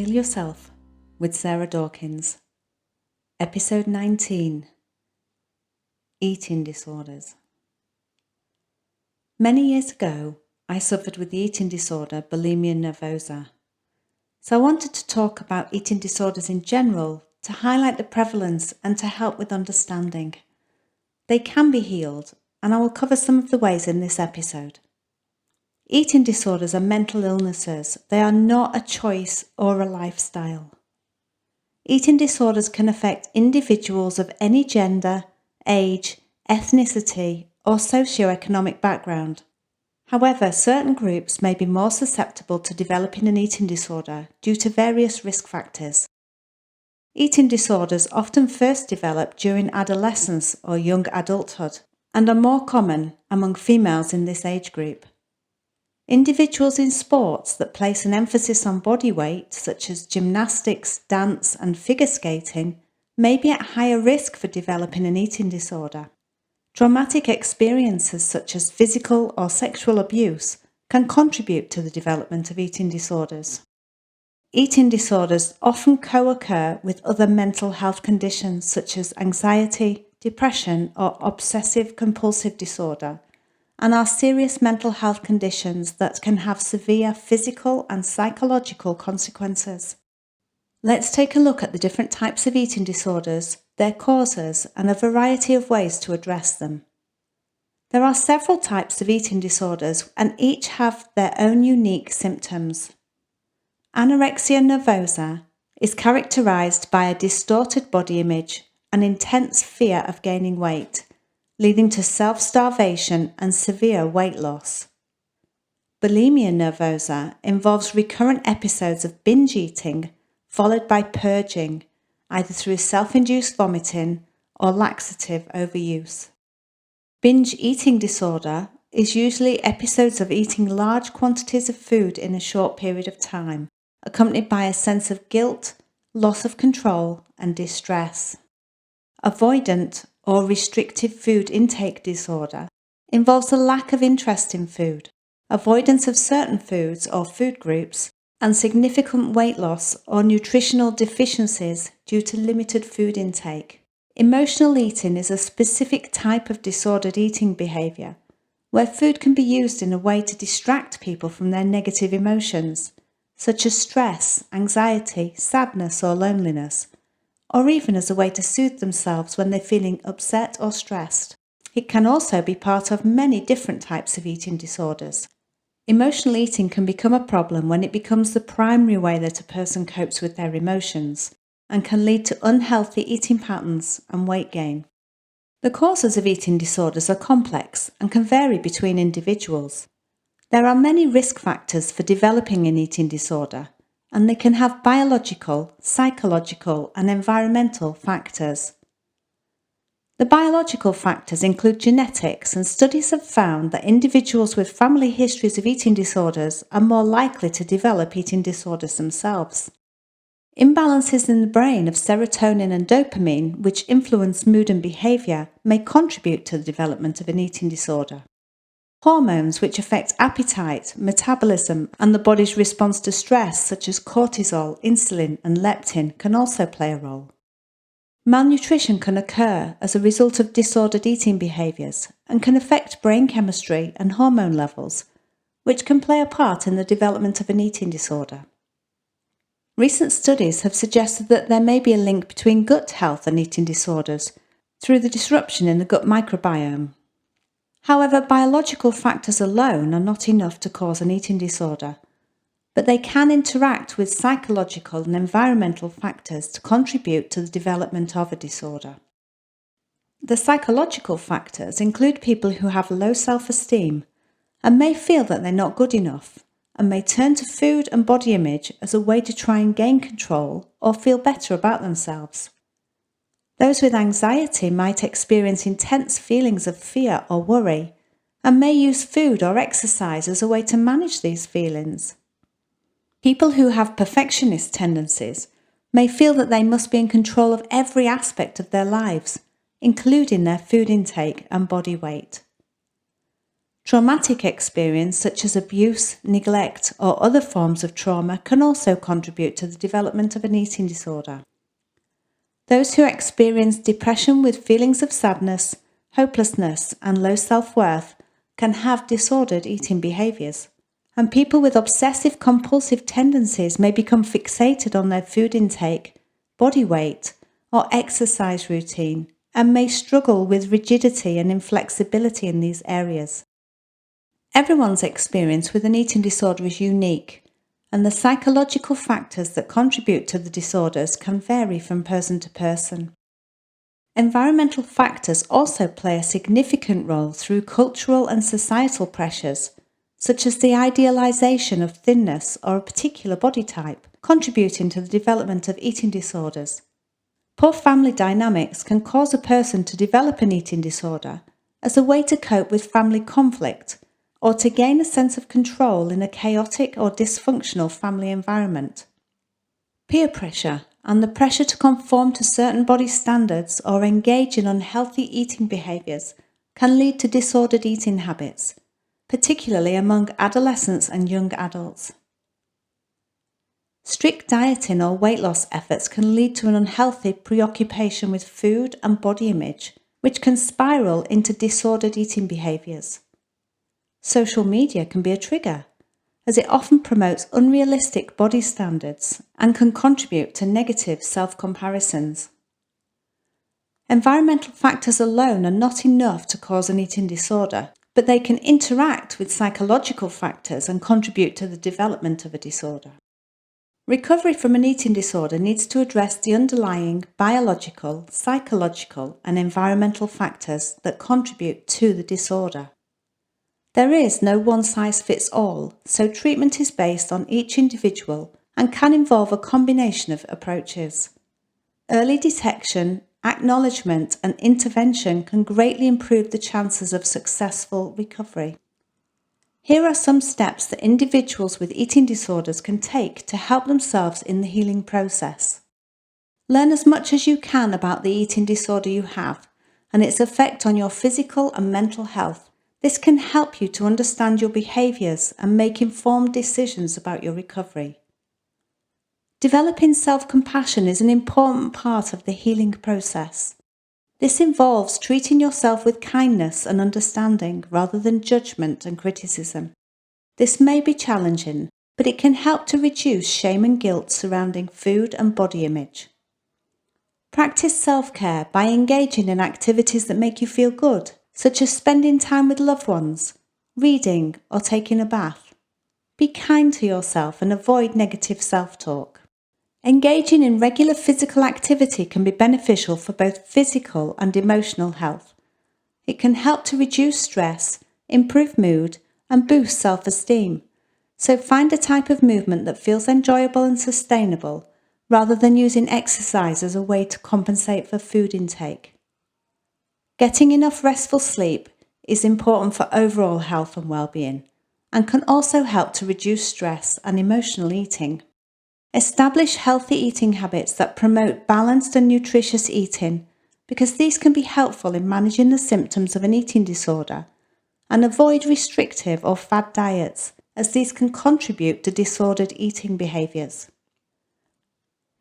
Heal Yourself with Sarah Dawkins. Episode 19. Eating Disorders. Many years ago, I suffered with the eating disorder Bulimia Nervosa. So I wanted to talk about eating disorders in general to highlight the prevalence and to help with understanding. They can be healed, and I will cover some of the ways in this episode. Eating disorders are mental illnesses. They are not a choice or a lifestyle. Eating disorders can affect individuals of any gender, age, ethnicity, or socioeconomic background. However, certain groups may be more susceptible to developing an eating disorder due to various risk factors. Eating disorders often first develop during adolescence or young adulthood and are more common among females in this age group. Individuals in sports that place an emphasis on body weight, such as gymnastics, dance, and figure skating, may be at higher risk for developing an eating disorder. Traumatic experiences such as physical or sexual abuse can contribute to the development of eating disorders. Eating disorders often co-occur with other mental health conditions such as anxiety, depression, or obsessive-compulsive disorder, and are serious mental health conditions that can have severe physical and psychological consequences. Let's take a look at the different types of eating disorders, their causes, and a variety of ways to address them. There are several types of eating disorders, and each have their own unique symptoms. Anorexia nervosa is characterized by a distorted body image, an intense fear of gaining weight, leading to self-starvation and severe weight loss. Bulimia nervosa involves recurrent episodes of binge eating followed by purging, either through self-induced vomiting or laxative overuse. Binge eating disorder is usually episodes of eating large quantities of food in a short period of time, accompanied by a sense of guilt, loss of control, and distress. Avoidant or restrictive food intake disorder involves a lack of interest in food, avoidance of certain foods or food groups, and significant weight loss or nutritional deficiencies due to limited food intake. Emotional eating is a specific type of disordered eating behavior, where food can be used in a way to distract people from their negative emotions, such as stress, anxiety, sadness, or loneliness, or even as a way to soothe themselves when they're feeling upset or stressed. It can also be part of many different types of eating disorders. Emotional eating can become a problem when it becomes the primary way that a person copes with their emotions and can lead to unhealthy eating patterns and weight gain. The causes of eating disorders are complex and can vary between individuals. There are many risk factors for developing an eating disorder, and they can have biological, psychological, and environmental factors. The biological factors include genetics, and studies have found that individuals with family histories of eating disorders are more likely to develop eating disorders themselves. Imbalances in the brain of serotonin and dopamine, which influence mood and behavior, may contribute to the development of an eating disorder. Hormones which affect appetite, metabolism, and the body's response to stress, such as cortisol, insulin, and leptin, can also play a role. Malnutrition can occur as a result of disordered eating behaviors and can affect brain chemistry and hormone levels, which can play a part in the development of an eating disorder. Recent studies have suggested that there may be a link between gut health and eating disorders through the disruption in the gut microbiome. However, biological factors alone are not enough to cause an eating disorder, but they can interact with psychological and environmental factors to contribute to the development of a disorder. The psychological factors include people who have low self-esteem and may feel that they're not good enough, and may turn to food and body image as a way to try and gain control or feel better about themselves. Those with anxiety might experience intense feelings of fear or worry, and may use food or exercise as a way to manage these feelings. People who have perfectionist tendencies may feel that they must be in control of every aspect of their lives, including their food intake and body weight. Traumatic experience such as abuse, neglect, or other forms of trauma can also contribute to the development of an eating disorder. Those who experience depression with feelings of sadness, hopelessness, and low self-worth can have disordered eating behaviours. And people with obsessive compulsive tendencies may become fixated on their food intake, body weight, or exercise routine, and may struggle with rigidity and inflexibility in these areas. Everyone's experience with an eating disorder is unique, and the psychological factors that contribute to the disorders can vary from person to person. Environmental factors also play a significant role through cultural and societal pressures, such as the idealization of thinness or a particular body type, contributing to the development of eating disorders. Poor family dynamics can cause a person to develop an eating disorder as a way to cope with family conflict or to gain a sense of control in a chaotic or dysfunctional family environment. Peer pressure and the pressure to conform to certain body standards or engage in unhealthy eating behaviours can lead to disordered eating habits, particularly among adolescents and young adults. Strict dieting or weight loss efforts can lead to an unhealthy preoccupation with food and body image, which can spiral into disordered eating behaviours. Social media can be a trigger, as it often promotes unrealistic body standards and can contribute to negative self-comparisons. Environmental factors alone are not enough to cause an eating disorder, but they can interact with psychological factors and contribute to the development of a disorder. Recovery from an eating disorder needs to address the underlying biological, psychological, and environmental factors that contribute to the disorder. There is no one-size-fits-all, so treatment is based on each individual and can involve a combination of approaches. Early detection, acknowledgement, and intervention can greatly improve the chances of successful recovery. Here are some steps that individuals with eating disorders can take to help themselves in the healing process. Learn as much as you can about the eating disorder you have and its effect on your physical and mental health. This can help you to understand your behaviours and make informed decisions about your recovery. Developing self-compassion is an important part of the healing process. This involves treating yourself with kindness and understanding rather than judgment and criticism. This may be challenging, but it can help to reduce shame and guilt surrounding food and body image. Practice self-care by engaging in activities that make you feel good, such as spending time with loved ones, reading, or taking a bath. Be kind to yourself and avoid negative self-talk. Engaging in regular physical activity can be beneficial for both physical and emotional health. It can help to reduce stress, improve mood, and boost self-esteem. So find a type of movement that feels enjoyable and sustainable, rather than using exercise as a way to compensate for food intake. Getting enough restful sleep is important for overall health and well-being, and can also help to reduce stress and emotional eating. Establish healthy eating habits that promote balanced and nutritious eating, because these can be helpful in managing the symptoms of an eating disorder, and avoid restrictive or fad diets, as these can contribute to disordered eating behaviours.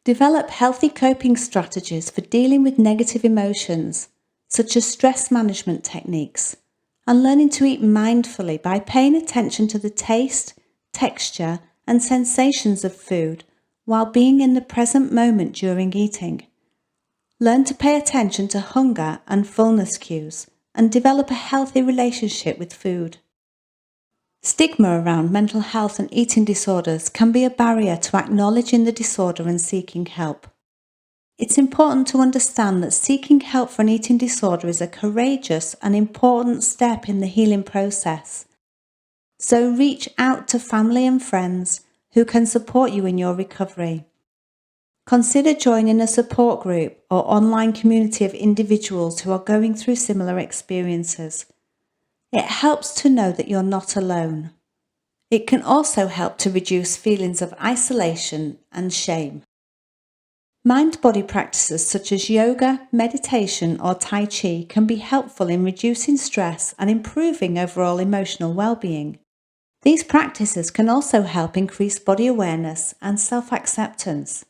Develop healthy coping strategies for dealing with negative emotions, such as stress management techniques, and learning to eat mindfully by paying attention to the taste, texture, and sensations of food while being in the present moment during eating. Learn to pay attention to hunger and fullness cues and develop a healthy relationship with food. Stigma around mental health and eating disorders can be a barrier to acknowledging the disorder and seeking help. It's important to understand that seeking help for an eating disorder is a courageous and important step in the healing process. So reach out to family and friends who can support you in your recovery. Consider joining a support group or online community of individuals who are going through similar experiences. It helps to know that you're not alone. It can also help to reduce feelings of isolation and shame. Mind-body practices such as yoga, meditation, or Tai Chi can be helpful in reducing stress and improving overall emotional well-being. These practices can also help increase body awareness and self-acceptance.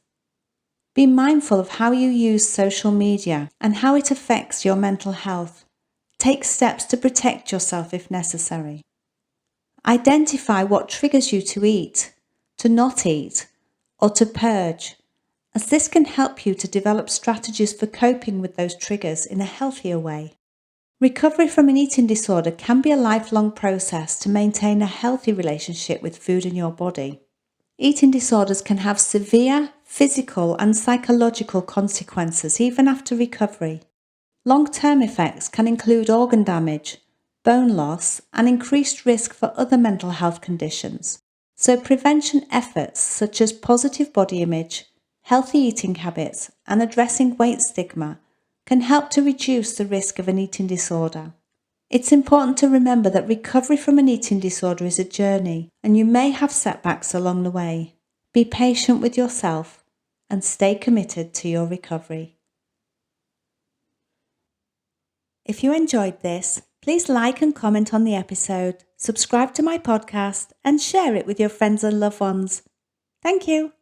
Be mindful of how you use social media and how it affects your mental health. Take steps to protect yourself if necessary. Identify what triggers you to eat, to not eat, or to purge, as this can help you to develop strategies for coping with those triggers in a healthier way. Recovery from an eating disorder can be a lifelong process to maintain a healthy relationship with food and your body. Eating disorders can have severe physical and psychological consequences even after recovery. Long-term effects can include organ damage, bone loss, and increased risk for other mental health conditions. So prevention efforts such as positive body image, healthy eating habits, and addressing weight stigma can help to reduce the risk of an eating disorder. It's important to remember that recovery from an eating disorder is a journey, and you may have setbacks along the way. Be patient with yourself and stay committed to your recovery. If you enjoyed this, please like and comment on the episode, subscribe to my podcast, and share it with your friends and loved ones. Thank you.